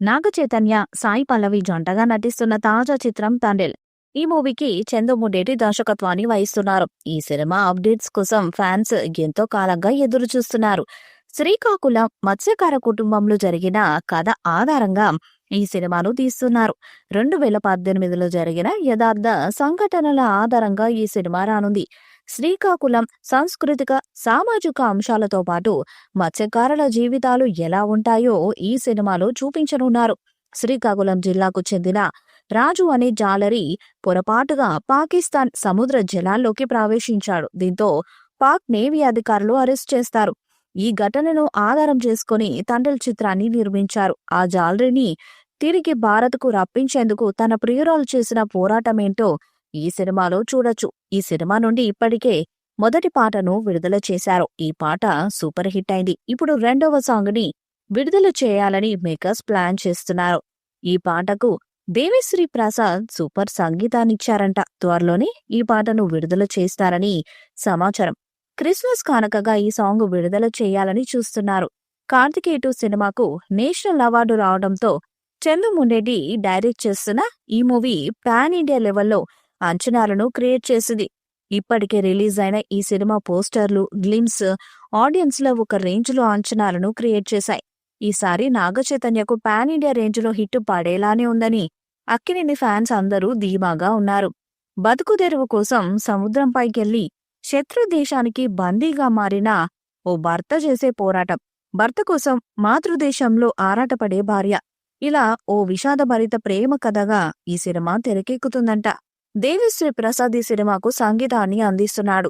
నాగ చైతన్య, సాయి పల్లవి జంటగా నటిస్తున్న తాజా చిత్రం తండేల్. ఈ మూవీకి చందు ముడేటి దర్శకత్వాన్ని వహిస్తున్నారు. ఈ సినిమా అప్డేట్స్ కోసం ఫ్యాన్స్ ఎంతో కాలంగా ఎదురు చూస్తున్నారు. శ్రీకాకుళం మత్స్యకార కుటుంబంలో జరిగిన కథ ఆధారంగా ఈ సినిమాను తీస్తున్నారు. 2018లో జరిగిన యథార్థ సంఘటనల ఆధారంగా ఈ సినిమా రానుంది. శ్రీకాకుళం సాంస్కృతిక, సామాజిక అంశాలతో పాటు మత్స్యకారుల జీవితాలు ఎలా ఉంటాయో ఈ సినిమాలో చూపించనున్నారు. శ్రీకాకుళం జిల్లాకు చెందిన రాజు అనే జాలరి పొరపాటుగా పాకిస్తాన్ సముద్ర జలాల్లోకి ప్రవేశించాడు. దీంతో పాక్ నేవీ అధికారులు అరెస్ట్ చేస్తారు. ఈ ఘటనను ఆధారం చేసుకుని తండ్రి చిత్రాన్ని నిర్మించారు. ఆ జాలరిని తిరిగి భారత్కు రప్పించేందుకు తన ప్రియురాలు చేసిన పోరాటమేంటో ఈ సినిమాలో చూడొచ్చు. ఈ సినిమా నుండి ఇప్పటికే మొదటి పాటను విడుదల చేశారు. ఈ పాట సూపర్ హిట్ అయింది. ఇప్పుడు రెండవ సాంగ్ ని విడుదల చేయాలని మేకర్స్ ప్లాన్ చేస్తున్నారు. ఈ పాటకు దేవిశ్రీ ప్రసాద్ సూపర్ సంగీతాన్నిచ్చారంట. త్వరలోనే ఈ పాటను విడుదల చేస్తారని సమాచారం. క్రిస్మస్ కానుకగా ఈ సాంగ్ విడుదల చేయాలని చూస్తున్నారు. కార్తికేయ 2 సినిమాకు నేషనల్ అవార్డు రావడంతో చందు మునేటి డైరెక్ట్ చేస్తున్న ఈ మూవీ పాన్ ఇండియా లెవెల్లో అంచనాలను క్రియేట్ చేసింది. ఇప్పటికే రిలీజ్ అయిన ఈ సినిమా పోస్టర్లు, గ్లిమ్స్ ఆడియన్స్ లో ఒక రేంజ్ లో అంచనాలను క్రియేట్ చేశాయి. ఈసారి నాగ చైతన్యకు పాన్ ఇండియా రేంజ్ లో హిట్ పడేలానే ఉందని అక్కినేని ఫ్యాన్స్ అందరూ ధీమాగా ఉన్నారు. బతుకుదెరువు కోసం సముద్రంపైకెళ్లి శత్రు దేశానికి బందీగా మారిన ఓ భర్త చేసే పోరాటం, భర్త కోసం మాతృదేశంలో ఆరాటపడే భార్య, ఇలా ఓ విషాదభరిత ప్రేమ కథగా ఈ సినిమా తెరకెక్కుతుందంట. దేవిశ్రీ ప్రసాద్ ఈ సినిమాకు సంగీతాన్ని అందిస్తున్నాడు.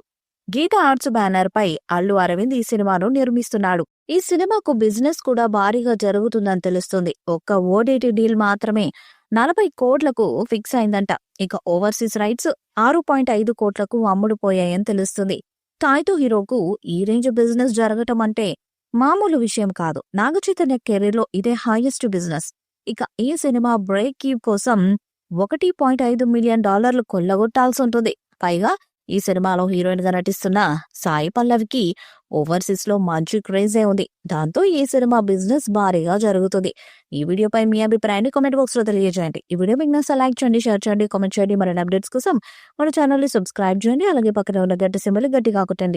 గీత ఆర్ట్స్ బ్యానర్ పై అల్లు అరవింద్ ఈ సినిమాను నిర్మిస్తున్నాడు. ఈ సినిమాకు బిజినెస్ కూడా భారీగా జరుగుతుందని తెలుస్తుంది. ఒక్క ఓటీటీ డీల్ మాత్రమే 40 కోట్లకు ఫిక్స్ అయిందంట. ఇక ఓవర్సీస్ రైట్స్ 6.5 కోట్లకు అమ్ముడుపోయాయని తెలుస్తుంది. టాయ్తో హీరోకు ఈ రేంజ్ బిజినెస్ జరగటం అంటే మామూలు విషయం కాదు. నాగ చైతన్య కెరీర్ లో ఇదే హైయెస్ట్ బిజినెస్. ఇక ఈ సినిమా బ్రేక్ ఈవ్ కోసం $1.5 మిలియన్ కొల్లగొట్టాల్సి ఉంటుంది. పైగా ఈ సినిమాలో హీరోయిన్ గా నటిస్తున్న సాయి పల్లవికి ఓవర్సీస్ లో మంచి క్రేజే ఉంది. దాంతో ఈ సినిమా బిజినెస్ భారీగా జరుగుతుంది. ఈ వీడియోపై మీ అభిప్రాయాన్ని కామెంట్ బాక్స్ లో తెలియజేయండి. ఈ వీడియో మీకు నచ్చితే లైక్ చేయండి, షేర్ చేయండి, కామెంట్ చేయండి. మరిన్ని అప్డేట్స్ కోసం మన ఛానల్ ని సబ్స్క్రైబ్ చేయండి. అలాగే పక్కన ఉన్న గంట సింబల్ గట్టిగా కొట్టండి.